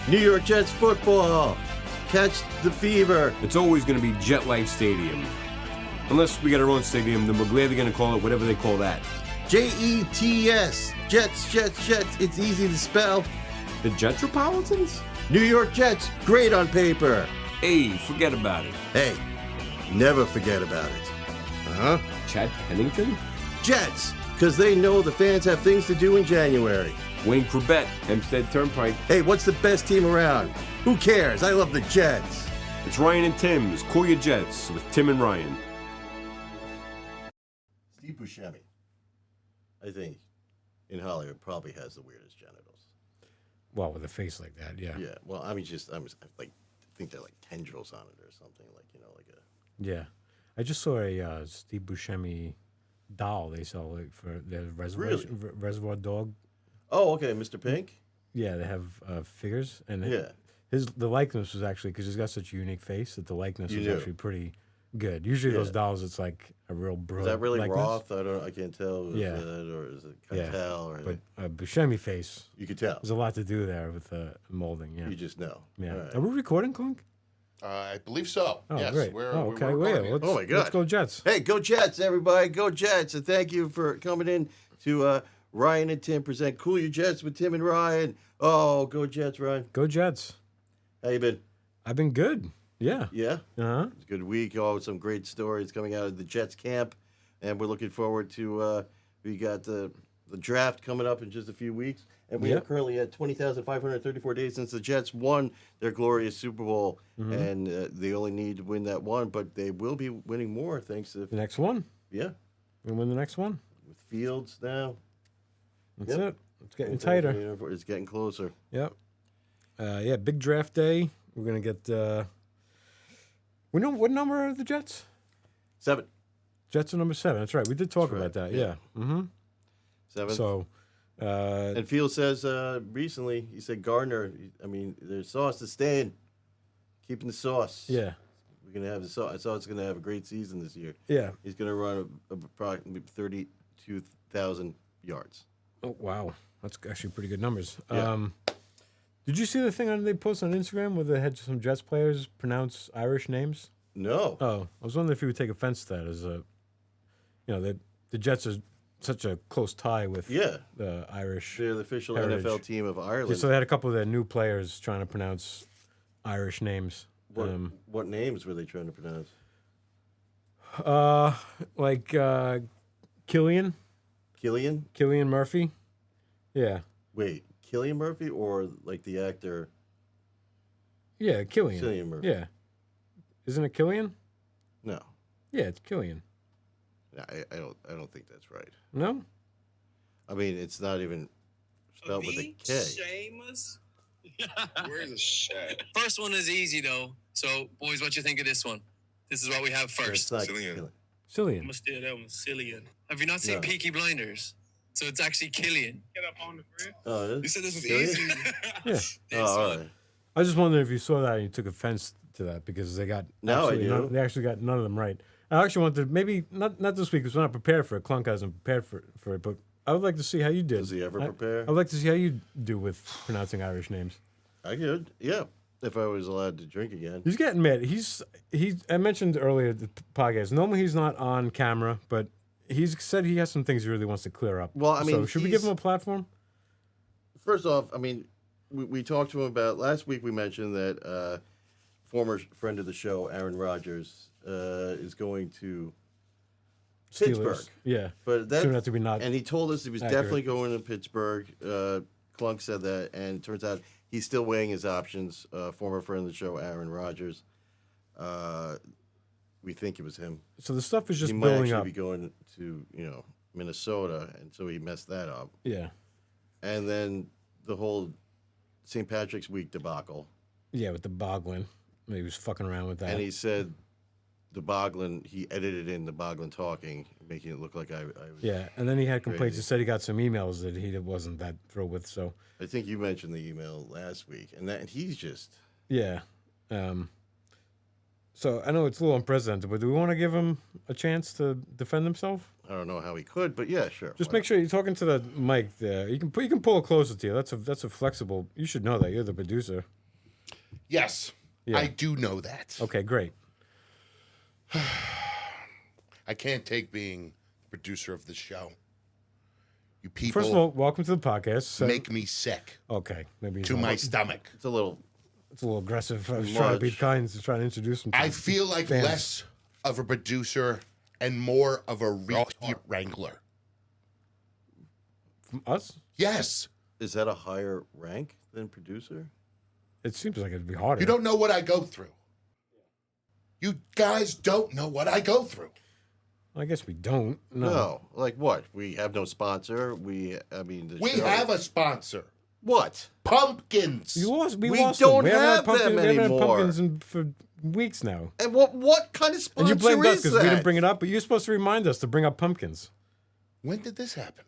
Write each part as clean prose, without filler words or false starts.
New York Jets football. Catch the fever. It's always going to be Jet Life Stadium. Unless we get our own stadium, then we're glad they're going to call it whatever they call that. Jets. Jets. It's easy to spell. The Jetropolitans? New York Jets. Great on paper. Hey, forget about it. Hey, never forget about it. Uh-huh. Chad Pennington? Jets, because they know the fans have things to do in January. Wayne Corbett, Hempstead Turnpike. Hey, what's the best team around? Who cares? I love the Jets. It's Ryan and Tim's Cool Your Jets with Tim and Ryan. Steve Buscemi, I think, in Hollywood probably has the weirdest genitals. Well, with a face like that, yeah. Yeah, well, I think they're like tendrils on it or something, like a... Yeah. I just saw a Steve Buscemi doll they sell for the Reservoir Dog. Oh, okay, Mr. Pink? Yeah, they have figures. And Yeah. the likeness was actually, because he's got such a unique face, that the likeness was actually pretty good. Usually those dolls, it's like a real bro. Is that really likeness. Roth? I can't tell. Yeah. Or is it Keitel? Or But Buscemi face, you could tell. there's a lot to do there with molding, yeah. You just know. Yeah. All right. Are we recording, Clunk? I believe so. Oh, yes, great. we're Okay, recording it. Oh, my God. Let's go Jets. Hey, go Jets, everybody. Go Jets. And thank you for coming in to Ryan and Tim present Cool Your Jets with Tim and Ryan. Oh, go Jets, Ryan. Go Jets. How you been? I've been good. Yeah. Yeah? Uh-huh. It's a good week. Oh, some great stories coming out of the Jets camp. And we're looking forward to, we got the draft coming up in just a few weeks. And we are currently at 20,534 days since the Jets won their glorious Super Bowl. Mm-hmm. And they only need to win that one, but they will be winning more thanks to, The next one. yeah, We win the next one. with Fields now. That's Yep. it. It's getting tighter. It's getting closer. Yep. Yeah, big draft day. We're going to get... we know what number are the Jets? 7. Jets are number 7. That's right. We did talk That's about right, that. Yeah. Mm-hmm. 7. So... And Fields says recently, he said Gardner, there's sauce to stay in. Keeping the sauce. yeah. We're going to have the sauce. I saw it's going to have a great season this year. Yeah. He's going to run approximately 32,000 yards. Oh, wow. That's actually pretty good numbers. Yeah. Did you see the thing they posted on Instagram where they had some Jets players pronounce Irish names? No. Oh, I was wondering if you would take offense to that as the Jets are such a close tie with the Irish. They're the official heritage. NFL team of Ireland. Yeah, so they had a couple of their new players trying to pronounce Irish names. What names were they trying to pronounce? Like Killian Murphy. Yeah. Wait, Cillian Murphy or like the actor? Yeah, Killian. Cillian Murphy. Yeah. Isn't it Killian? No. Yeah, it's Killian. I don't think that's right. No? I mean, it's not even spelled with a K. Shameless. Where's the shit? First one is easy though. So, boys, what you think of this one? This is what we have It's first. not Cillian. I'm Cillian. gonna steal that one, Cillian. Have you not seen No. Peaky Blinders? So it's actually Killian. Get up on the grid. Oh, it is? You said this was Cillian? easy. Yeah. Oh, all right. I was just wondering if you saw that and you took offense to that because they got No, I absolutely do. they actually got none of them right. I actually wanted to maybe not this week because we're not prepared for it. Clunk hasn't prepared for it, but I would like to see how you did. Does he ever prepare? I would like to see how you do with pronouncing Irish names. I could, yeah. If I was allowed to drink again. He's getting mad. I mentioned earlier the podcast. Normally he's not on camera, but he's said he has some things he really wants to clear up. Well, I mean, so should we give him a platform? First off, I mean, we talked to him about last week. We mentioned that former friend of the show, Aaron Rodgers, is going to Pittsburgh. Steelers. Yeah. But that Turned out to be not and he told us he was accurate. definitely going to Pittsburgh. Clunk said that, and it turns out he's still weighing his options. Former friend of the show, Aaron Rodgers. We think it was him. So the stuff is just He might building actually up. be going to Minnesota, and so he messed that up. Yeah. And then the whole St. Patrick's Week debacle. Yeah, with the Boglin. He was fucking around with that. And he said the Boglin, he edited in the Boglin talking, making it look like I was. Yeah, and then he had complaints. Crazy. He said he got some emails that he wasn't that thrilled with. So I think you mentioned the email last week, and he's just. yeah, so I know it's a little unprecedented, but do we want to give him a chance to defend himself? I don't know how he could, but yeah, sure. Just why make sure you're talking to the mic there. You can pull it closer to you. That's a flexible. You should know that. You're the producer. Yes, Yeah. I do know that. Okay, great. I can't take being the producer of the show. You people First of all, welcome to the podcast. So- make me sick okay, maybe he's to not- my stomach. not? It's a little. It's a little aggressive. I was trying to be Much. kind, just trying to introduce him. To I the feel like fans. less of a producer and more of a retard wrangler. From us. Yes, Is that a higher rank than producer? It seems like it'd be harder. you don't know what I go through. You guys don't know what I go through. I guess we don't. No. No. Like what? We have no sponsor. I mean, the We show- have a sponsor. what? Pumpkins. You lost. We We lost don't them. We haven't have had pumpkins, them we haven't had anymore. pumpkins for weeks now. And what kind of sponsor And you blamed us is because that? we didn't bring it up. But you're supposed to remind us to bring up pumpkins. When did this happen?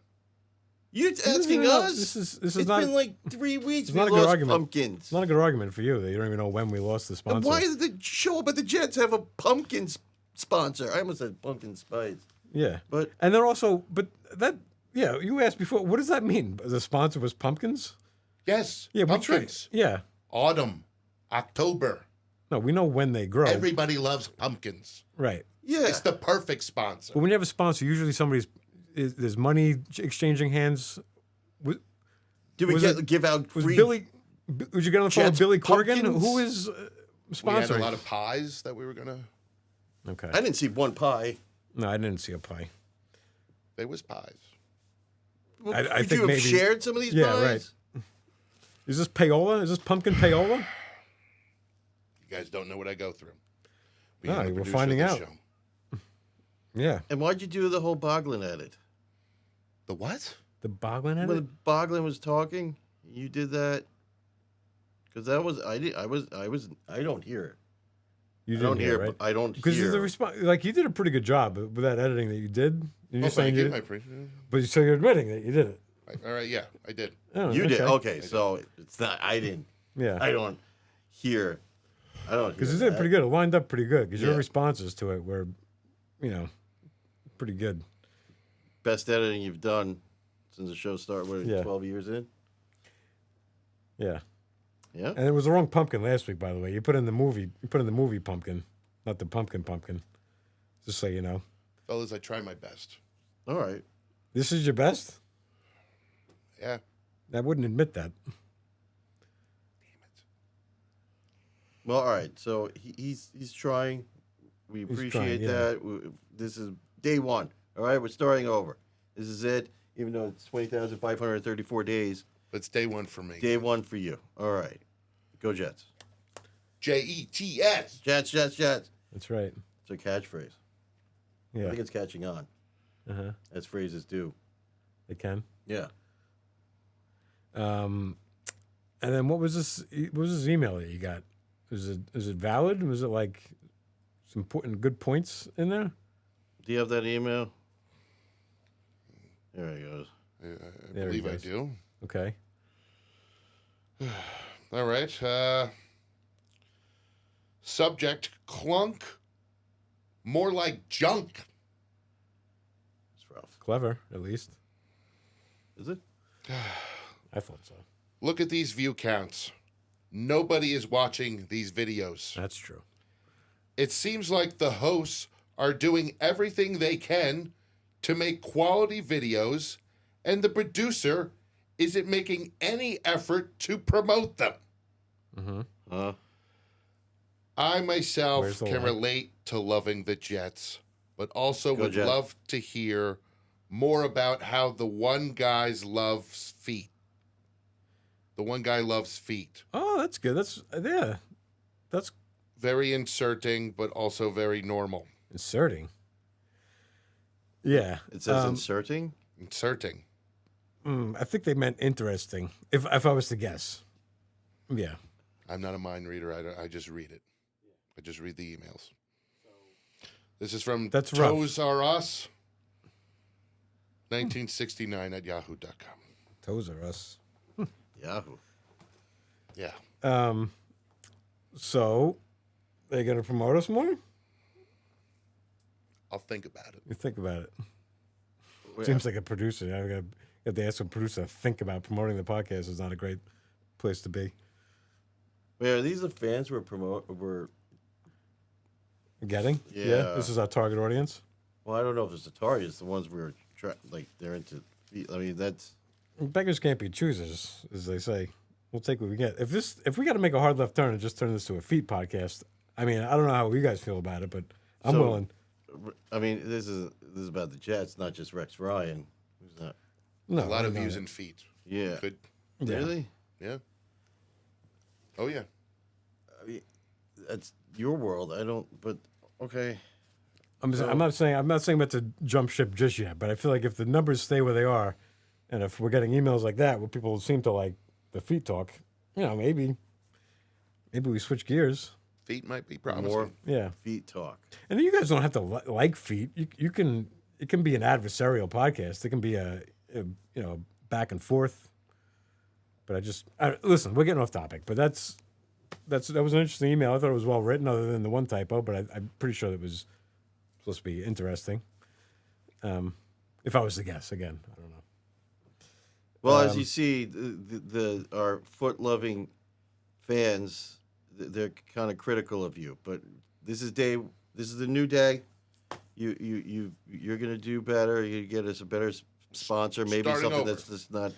You is asking not- us? this is It's not- been like 3 weeks. it's We not a good lost argument. pumpkins. It's not a good argument for you that you don't even know when we lost the And sponsor. why did the show up at the Jets have a pumpkin sponsor? I almost said pumpkin spice. Yeah, But- and they're also, but that, yeah, you asked before. What does that mean? The sponsor was pumpkins. Yes. Yeah, we pumpkins. Yeah, Autumn, October. no, we know when they grow. Everybody loves pumpkins. Right, Yeah. It's the perfect sponsor. but when you have a sponsor, usually there's money exchanging hands. Do we was give out Was free? Billy? Would you get on the phone with Jets Billy Corgan? pumpkins? Who is We had a sponsoring? lot of pies that we were gonna. Okay, I didn't see one pie. no, I didn't see a pie. There was pies. I Could think you have maybe- shared some of these Yeah, pies? right. Is this payola? Is this pumpkin payola? You guys don't know what I go through. No, the we're producer of finding the out. show. Yeah, And why'd you do the whole Boglin edit? The what? the Boglin had it. When Boglin was talking, you did that. Because that was I don't hear it. You I don't didn't hear. right? I don't Because hear. the response, like you did a pretty good job with that editing that you did. You're Oh, saying thank you you. I did, appreciate it. but so you're admitting that you did it. All right, yeah, I did. Oh, You did. Okay, so it's not. I didn't. Yeah, I don't hear. I don't. because you hear did that. pretty good. It lined up pretty good because your Yeah. responses to it were, pretty good. Best editing you've done since the show started. What? Yeah. 12 years in. Yeah, Yeah. and it was the wrong pumpkin last week, by the way. You put in the movie. You put in the movie pumpkin, not the pumpkin. Just so you know, Fellas, I try my best. All right. this is your best. Yeah. I wouldn't admit that. Well, all right. So he's trying. We He's appreciate trying, yeah. that. This is day one. All right, we're starting over. This is it. Even though it's 20,534 days, But it's day one for me. day one for you. All right. Go Jets. Jets. Jets. That's right. It's a catchphrase. I Yeah, think it's catching on, as phrases do. they can. Yeah. And then what was this? What was this email that you got? Is it valid? Was it like some good points in there? Do you have that email? There he goes. I There he believe I goes. do. Okay. All right. Subject clunk. More like junk. It's rough. Clever, at least. Is it? I thought so. Look at these view counts. Nobody is watching these videos. That's true. It seems like the hosts are doing everything they can to make quality videos, and the producer isn't making any effort to promote them. Huh? I Where's myself the can line? relate to loving the Jets, but also Go would Jets. love to hear more about how the one guy loves feet. The one guy loves feet. Oh, that's good. That's That's Very inserting, but also very normal. inserting. Yeah. It says um, inserting. Inserting. I think they meant interesting. If I was to guess. Yeah. I'm not a mind reader. I just read it. I just read the emails. This is from That's rough. Toes R Us, 1969 at yahoo.com. Toes are us. Yahoo. Yeah. So they gonna promote us more? I'll think about it. You think about it. Seems like a producer. If they ask a producer to think about promoting the podcast, is not a great place to be. Wait, are these the fans we're Getting? Yeah. This is our target audience. Well, I don't know if it's the target. It's the ones we were like they're into. I mean, that's Beggars can't be choosers, as they say. We'll take what we get. If we got to make a hard left turn and just turn this to a feet podcast, I mean, I don't know how you guys feel about it, but I'm So- willing. I mean, this is about the Jets, not just Rex Ryan. Who's not? No, A lot of no, views no. and feet. Yeah. Good. Yeah. Really? Yeah. Oh yeah. I mean, that's your world. I don't. But okay. I'm not saying about to jump ship just yet, but I feel like if the numbers stay where they are, and if we're getting emails like that where people seem to like the feet talk, maybe we switch gears. Feet might be promising. More Yeah, feet talk. and you guys don't have to like feet. You can. It can be an adversarial podcast. It can be a back and forth. But listen. We're getting off topic, but that was an interesting email. I thought it was well written, other than the one typo. But I'm pretty sure it was supposed to be interesting. If I was to guess, again, I don't know. Well, as you see, our foot loving fans, they're kind of critical of you. But this is the new day. You're gonna do better. You get us a better sponsor, maybe Starting something over. that's just not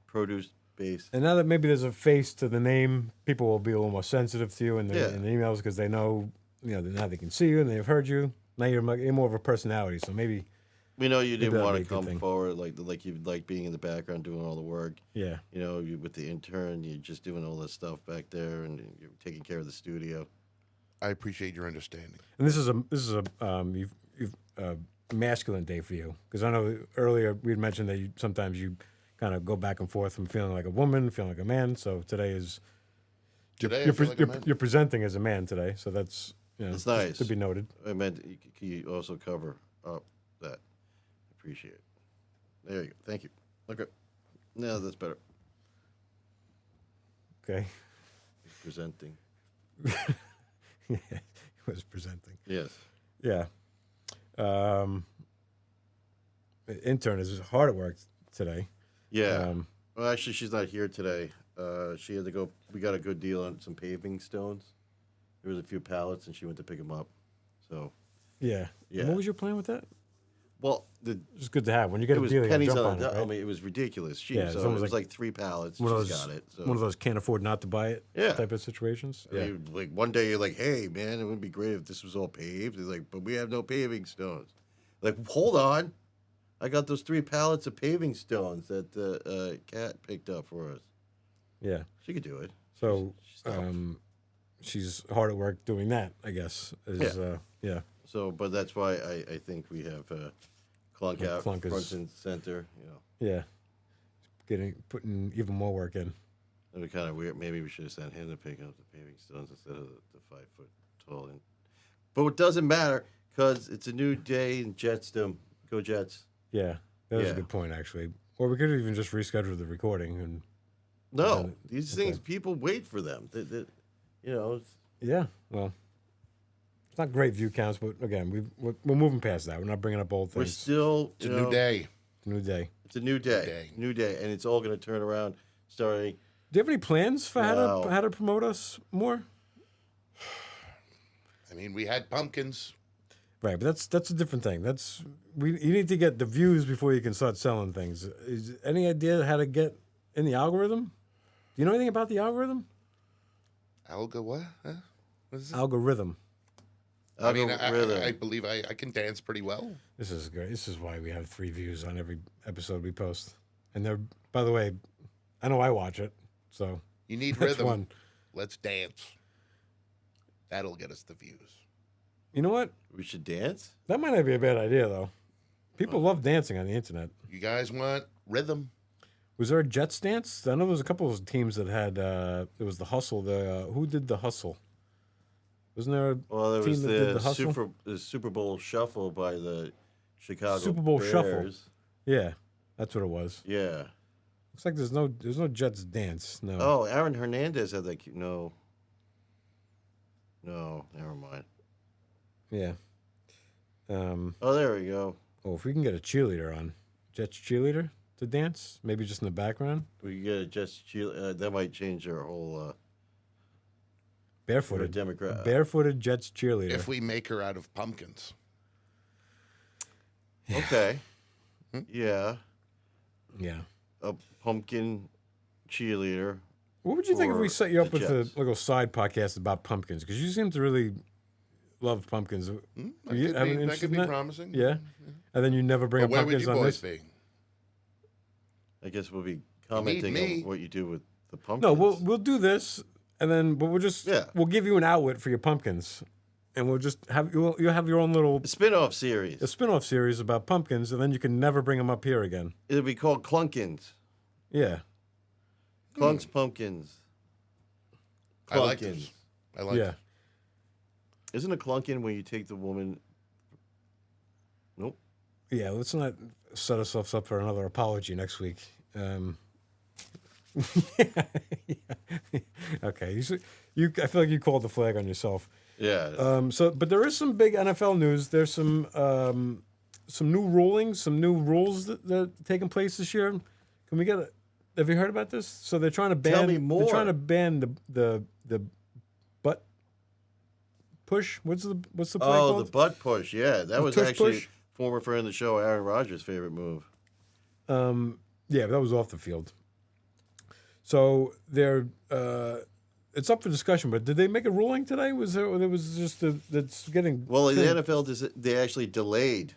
produce based. And now that maybe there's a face to the name, people will be a little more sensitive to you in the emails because they know, now they can see you and they've heard you. Now you're more of a personality, so maybe, We know you didn't that'll want be to a good come thing. forward like you like being in the background doing all the work. yeah. You with the intern, you're just doing all this stuff back there, and you're taking care of the studio. I appreciate your understanding. And this is a masculine day for you because I know earlier we had mentioned that sometimes you kind of go back and forth from feeling like a woman, feeling like a man. So today is Today I you're, feel like a man. you're presenting as a man today, so that's It's just nice. to be noted. I meant can you also cover up that? Appreciate it. There you go. Thank you. Okay. No, that's better. Okay, Presenting. he was presenting. Yes. Yeah. Intern is hard at work today. Yeah. Well, actually, she's not here today. She had to go. We got a good deal on some paving stones. There was a few pallets, and she went to pick them up. So, Yeah. Yeah. What was your plan with that? well, It's good to have when you get it a was deal. You gotta pennies jump on on the. it, right? I mean, it was ridiculous. Cheap. Yeah, it's so it almost was like like 3 pallets. one of She's those got it. So. one of those can't afford not to buy it Yeah. type of situations. I Yeah. mean, like one day you're like, hey man, it would be great if this was all paved. It's like, but we have no paving stones. Like, hold on, I got those 3 pallets of paving stones that the cat picked up for us. Yeah. She could do it. So She's tough. she's hard at work doing that, I guess. Yeah. So, but that's why I think we have Clunk out Clunk is- front and center. Yeah. Putting even more work in. It'd be kind of weird. Maybe we should have sent him to pick up the paving stones instead of the 5 foot tall. But it doesn't matter because it's a new day in Jetsdom. Go Jets. Yeah. That was Yeah. a good point, actually. Or we could even just reschedule the recording and No, Okay. these things people wait for them. It's, yeah. Well, it's not great view counts, but again, we're moving past that. We're not bringing up old we're things. still. It's a new day. New day. It's a new day. New day, and it's all going to turn around starting. Do you have any plans for No. how to promote us more? I mean, we had pumpkins. Right, but that's a different thing. You need to get the views before you can start selling things. Is any idea how to get in the algorithm? Do you know anything about the algorithm? Alga what? Huh? What is it? Algorithm. I mean, Algorithm. I believe I can dance pretty well. This is great. This is why we have 3 views on every episode we post. And they're, by the way, I know I watch it, so You need that's rhythm. one. Let's dance. That'll get us the views. You know what? We should dance. That might not be a bad idea though. People love dancing on the internet. You guys want rhythm? Was there a Jets dance? I know there was a couple of teams that had. It was the Hustle. Who did the Hustle? Wasn't there a Well, there team was that did the the Hustle? Super Bowl shuffle by the Chicago Super Bowl Bears. shuffle. Yeah, that's what it was. Yeah. Looks like there's no Jets dance. No. Oh, Aaron Hernandez had that. No, never mind. Yeah. Oh, there we go. Oh, if we can get a cheerleader on, Jets cheerleader to dance, maybe just in the background. We get a just that might change our whole Barefooted. Democrat. Barefooted Jets cheerleader. If we make her out of pumpkins. Okay. Yeah, yeah. a pumpkin cheerleader. What would you think if we for set you up the with Jets. a little side podcast about pumpkins? Because you seem to really love pumpkins. That could be promising. Yeah. And then you never bring But up where would pumpkins you on boys this. be? I guess we'll be commenting me. on what you do with the pumpkins. No, we'll do this, and then but we'll give you an outlet for your pumpkins, and we'll just have you'll have your own little a spin-off series. a spin-off series about pumpkins, and then you can never bring them up here again. It'll be called Clunkins. Yeah. Clunks Pumpkins. I like Clunkins. this. I like Yeah. it. Isn't a clunkin when you take the woman? Nope. Yeah, let's not set ourselves up for another apology next week. Okay, I feel like you called the flag on yourself. Yeah. But there is some big NFL news. There's some new rulings, some new rules that are taking place this year. Can we get? Have you heard about this? So they're trying to ban. Tell me more. They're trying to ban the butt push. What's the play Oh, called? the butt push. Yeah, that was tush actually push? former friend of the show, Aaron Rodgers' favorite move. Yeah, that was off the field. So they're it's up for discussion. But did they make a ruling today? Was there? Or there was just that's getting. Well, the NFL they actually delayed.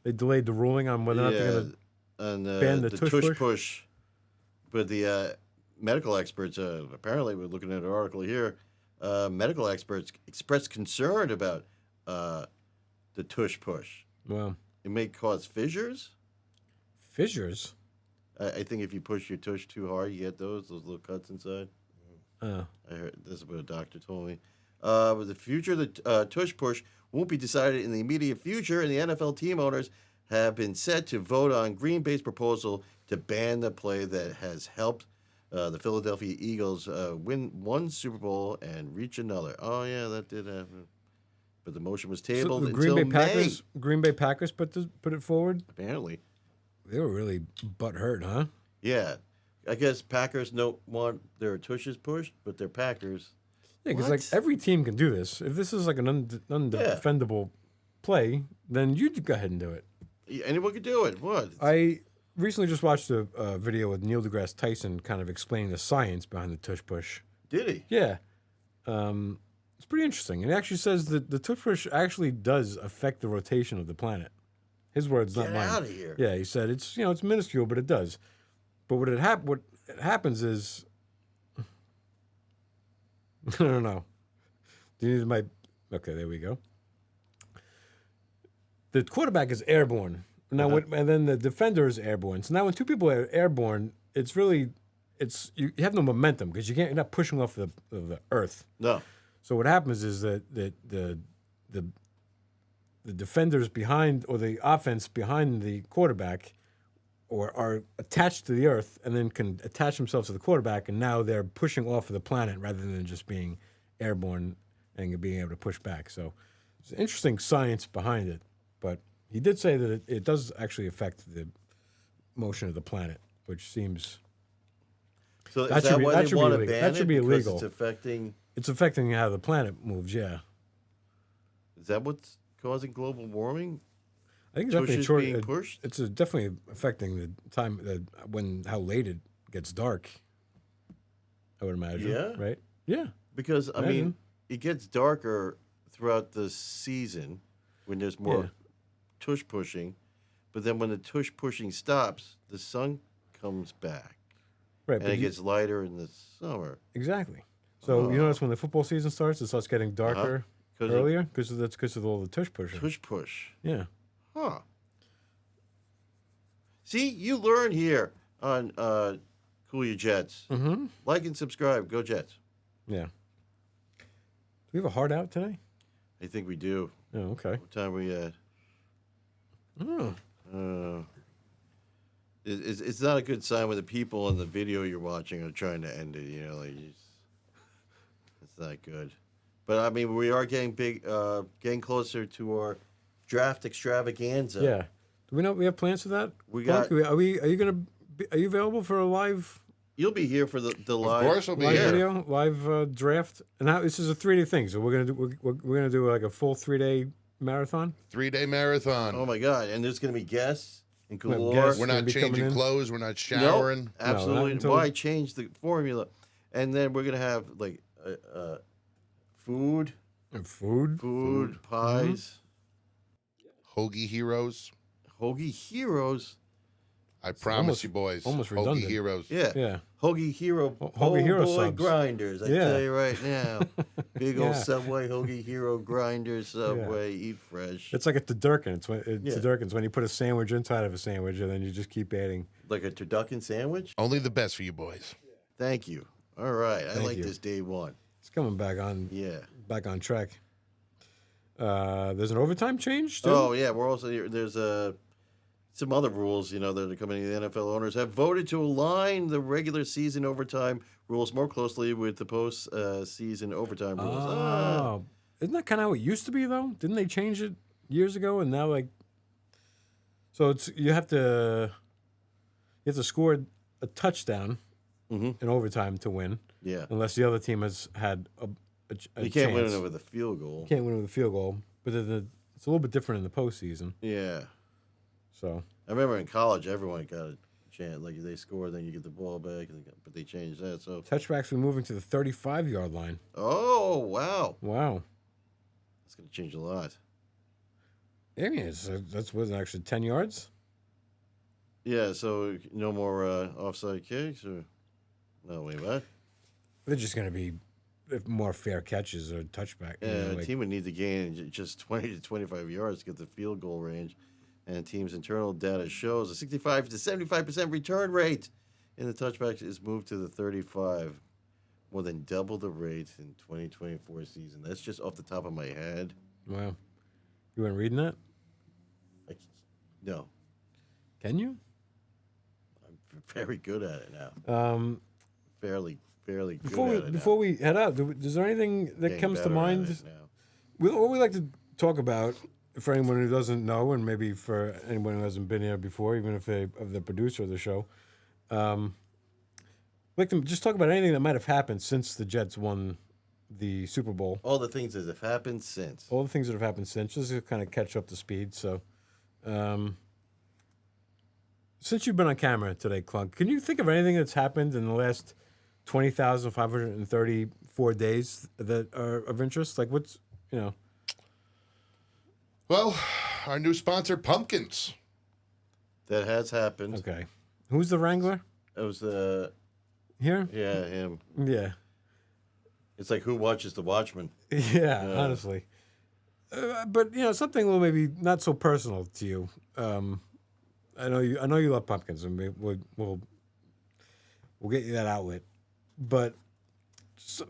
They delayed the ruling on whether or not they're going to. on ban the tush tush push? push. But the medical experts, apparently, we're looking at an article here. Medical experts expressed concern about the tush push. Well, It may cause fissures. fissures. I think if you push your tush too hard, you get those little cuts inside. I heard this is what a doctor told me. But the future of the tush push won't be decided in the immediate future, and the NFL team owners have been set to vote on Green Bay's proposal to ban the play that has helped the Philadelphia Eagles win one Super Bowl and reach another. Oh yeah, that did happen. But the motion was So tabled the until May. Green Bay Packers put it forward. Apparently, They were really butthurt, huh? yeah. I guess Packers don't want their tushes pushed, but they're Packers. Yeah, because What? like every team can do this. If this is like an undefendable play, then you go ahead and do it. Anyone could do it. What? I recently just watched a video with Neil deGrasse Tyson, kind of explaining the science behind the tush push. Did he? Yeah, it's pretty interesting. And he actually says that the tush push actually does affect the rotation of the planet. His words, not Get mine. out of here. Yeah, he said it's it's minuscule, but it does. But what happens is, I don't know. Do you need my? Okay, there we go. The quarterback is airborne now, and then the defender is airborne. So now, when two people are airborne, it's really, you have no momentum because you're not pushing off the earth. No. So what happens is that the defenders behind, or the offense behind the quarterback, or are attached to the earth and then can attach themselves to the quarterback, and now they're pushing off of the planet rather than just being airborne and being able to push back. So it's interesting science behind it. But he did say that it does actually affect the motion of the planet, which seems So That is should that be- why that they should be want to illegal. ban That should it? be Because illegal. it's affecting. it's affecting how the planet moves. Yeah, Is that what's causing global warming? I think it's Tushes definitely being pushed? It's definitely affecting the time how late it gets dark. I would imagine. Yeah? Right. Yeah. Because I mean, Imagine. it gets darker throughout the season when there's more Yeah. tush pushing, but then when the tush pushing stops, the sun comes back Right. and But it gets lighter in the summer. exactly. So you notice when the football season starts, it starts getting darker 'Cause of earlier because that's because of all the tush pushing. Tush push. Yeah. Huh. See, you learn here on Cool Your Jets. Mm-hmm. Like and subscribe. Go Jets. Yeah. Do we have a heart out today? I think we do. Oh, okay. What time are we at? Oh. It's not a good sign when the people in the video you're watching are trying to end it. You know, like it's not good. But I mean, we are getting getting closer to our draft extravaganza. Yeah. Do we know we have plans for that? We Clark? got- Are you gonna? Are you available for a live You'll be here for the live. Of course, I'll be live here. video, live draft? And how this is a 3-day thing, so we're gonna do like a full 3-day marathon. 3-day marathon. Oh my God! And there's going to be guests and We have galore. guests. We're gonna not be coming changing in? clothes. We're not Nope, showering. absolutely. until- Why change the formula? And then we're gonna have like food, And food. pies, Hoagie heroes. hoagie heroes. I promise almost- you, boys. almost Hoagie redundant. heroes. Yeah, Yeah. hoagie hero, Hoagie Hero boy subs. grinders. I Yeah. tell you right now, big old Yeah. Subway hoagie hero grinders. Subway, eat fresh. It's like a turducken. It's Yeah. turduckens when you put a sandwich inside of a sandwich, and then you just keep adding. Like a turducken sandwich. Only the best for you boys. Thank you. All right, I Thank like you. this day one. It's coming back on Yeah. track. There's an overtime change too. Oh yeah, we're also here. There's some other rules, that are coming. The NFL owners have voted to align the regular season overtime rules more closely with the post season overtime rules. Oh, isn't that kind of how it used to be though? Didn't they change it years ago? And now so it's you have to score a touchdown Mhm. in overtime to win, Yeah, unless the other team has had a you can't win chance. it with a field goal. You can't win with a field goal, but it's a little bit different in the postseason. Yeah, So I remember in college, everyone got a chance. Like they score, then you get the ball back, but they changed that. So, touchbacks were moving to the 35-yard line. oh wow, Wow. that's gonna change a lot. I mean, that's wasn't actually 10 yards. Yeah, so no more offside kicks or no wait what? They're just going to be more fair catches or touchback. you know, A like- team would need to gain just 20 to 25 yards to get the field goal range. And the team's internal data shows a 65 to 75% return rate in the touchbacks is moved to the 35, more than double the rate in 2024 season. That's just off the top of my head. Wow. You weren't reading that? No, Can you? I'm very good at it now. Fairly good Before at it before we head out, is there anything that Getting comes to better at mind? it now. What we like to talk about, for anyone who doesn't know, and maybe for anyone who hasn't been here before, even if they're the producer of the show, like to just talk about anything that might have happened since the Jets won the Super Bowl. All the things that have happened since. All the things that have happened since, just to kind of catch up to speed. So, since you've been on camera today, Clunk, can you think of anything that's happened in the last 20,534 days that are of interest? Like, what's, Well, our new sponsor, Pumpkins. That has happened. okay. Who's the Wrangler It was here? yeah, him. Yeah. It's like who watches the Watchmen? Yeah, honestly. But, something a little maybe not so personal to you. I know you love pumpkins, and we'll get you that outlet. But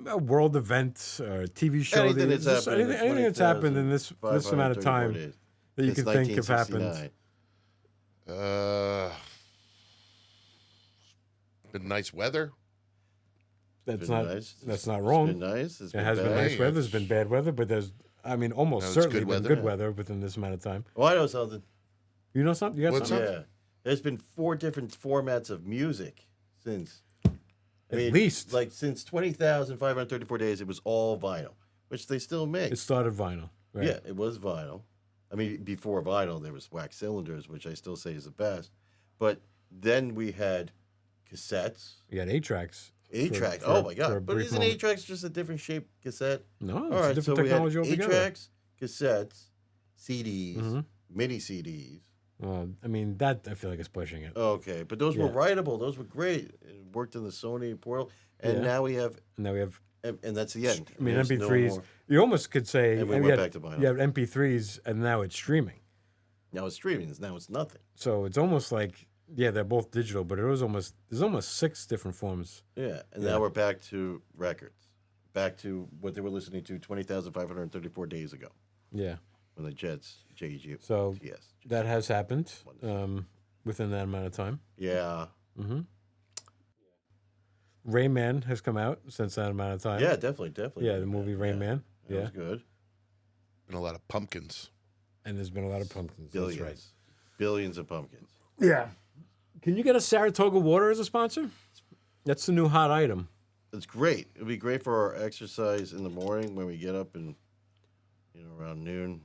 a world event or a TV show, Anything that's just happened in the anything that's happened in this amount of 534 time days. that you Since can think have happened. 1969. Been nice weather. That's Been not nice. that's not It's wrong. been nice. It's It has been bad. nice Hey, weather. There's it's- been bad weather, but there's almost No, it's certainly good been weather. good Yeah. weather within this amount of time. Oh, I know something. You know something? You got What's something? Yeah. There's been 4 different formats of music since. At least. Like since 20,534 days, it was all vinyl, which they still make. It started vinyl. Right? Yeah, it was vinyl. I mean, before vinyl, there was wax cylinders, which I still say is the best. But then we had cassettes, You had 8-tracks. 8-track. for- Oh for my a God! But brief isn't moment. 8-tracks just a different shaped cassette? No, All it's a right, different so we had technology altogether. 8-tracks, cassettes, CDs, Mm-hmm. mini CDs. Well, I mean, that I feel like is pushing it. Okay, but those were Yeah. writable. Those were great. It worked in the Sony portal, and Yeah. now we have, And now we have, and that's the end. I mean, There's no MP3s. more. You almost could say And we you went had- back to vinyl. You have MP3s, and now it's streaming. Now it's streaming. Now it's nothing. So it's almost like, yeah, they're both digital, but there's almost 6 different forms. Yeah, and Yeah. now we're back to records, back to what they were listening to 20,534 days ago Yeah. when the Jets, JG. So yes, that has happened within that amount of time. yeah, Rayman has come out since that amount of time. yeah, definitely. Yeah, the movie Rain Man. That Yeah. was good. Been a lot of pumpkins. And there's been a lot of pumpkins. Billions. That's right. billions of pumpkins. Yeah. Can you get a Saratoga water as a sponsor? That's the new hot item. It's great. It'd be great for our exercise in the morning when we get up and around noon.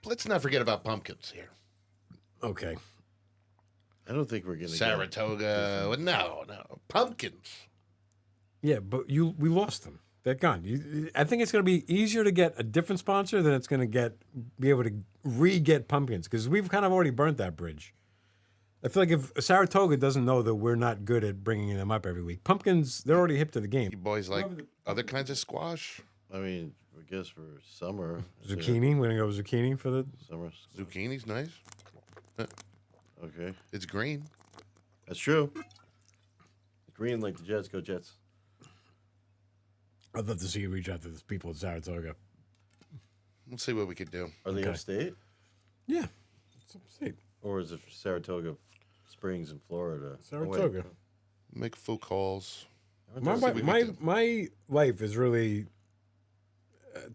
Let's not forget about pumpkins here. Okay. I don't think we're gonna Saratoga. No. Pumpkins. Yeah, but we lost them. They're gone. I think it's going to be easier to get a different sponsor than it's going to be able to re-get pumpkins because we've kind of already burnt that bridge. I feel like if Saratoga doesn't know that we're not good at bringing them up every week, pumpkins, they're already hip to the game. You boys like other kinds of squash? I mean, I guess for summer. Zucchini, we're going to go zucchini for the... Summer. Zucchini's nice. Okay. It's green. That's true. Green like the Jets. Go Jets. I'd love to see you reach out to the people in Saratoga. We'll see what we could do. Are they Okay. upstate? Yeah. It's upstate. Or is it Saratoga Springs in Florida? Oh, wait. Saratoga. Make phone calls. My, See what we my, can do. my life is really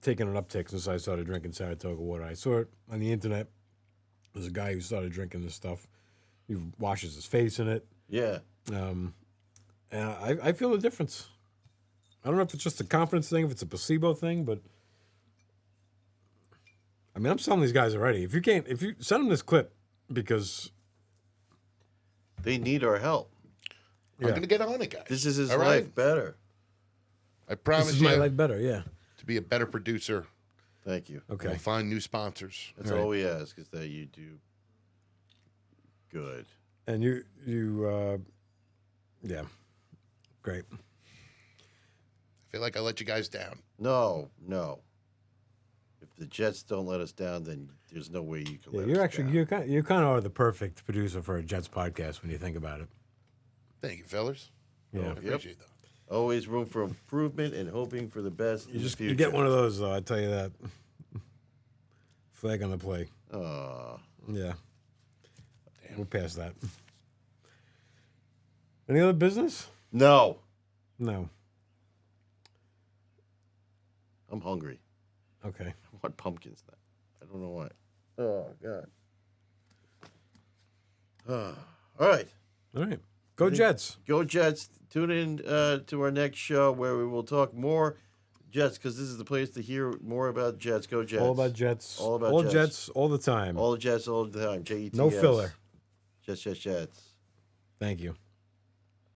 taken an uptick since I started drinking Saratoga water. I saw it on the internet. There's a guy who started drinking this stuff. He washes his face in it. Yeah. And I feel the difference. I don't know if it's just a confidence thing, if it's a placebo thing, but I mean, I'm selling these guys already. If you send them this clip because They need our help. I'm going to get on it, guys. This is his All life right? better. I this promise is you my life better, yeah. to be a better producer. Thank you. Okay. We'll find new sponsors. That's All right. all we ask is that you do good. And yeah, great. I feel like I let you guys down. No. If the Jets don't let us down, then there's no way you can Yeah, let you're us actually down. you kind of are the perfect producer for a Jets podcast when you think about it. Thank you, fellas. Yeah. I appreciate that. Always room for improvement and hoping for the best in the future. You get one of those though, I tell you that. Flag on the play. Aw. Yeah. We'll pass that. Any other business? No. No. I'm hungry. Okay. I want pumpkins now. I don't know why. Oh, God. All right. All right. Go Jets. Go Jets. Tune in to our next show where we will talk more Jets because this is the place to hear more about Jets. Go Jets. All about Jets. All about all Jets. Jets all the time. All the Jets all the time. Jets. No filler. Jets. Thank you.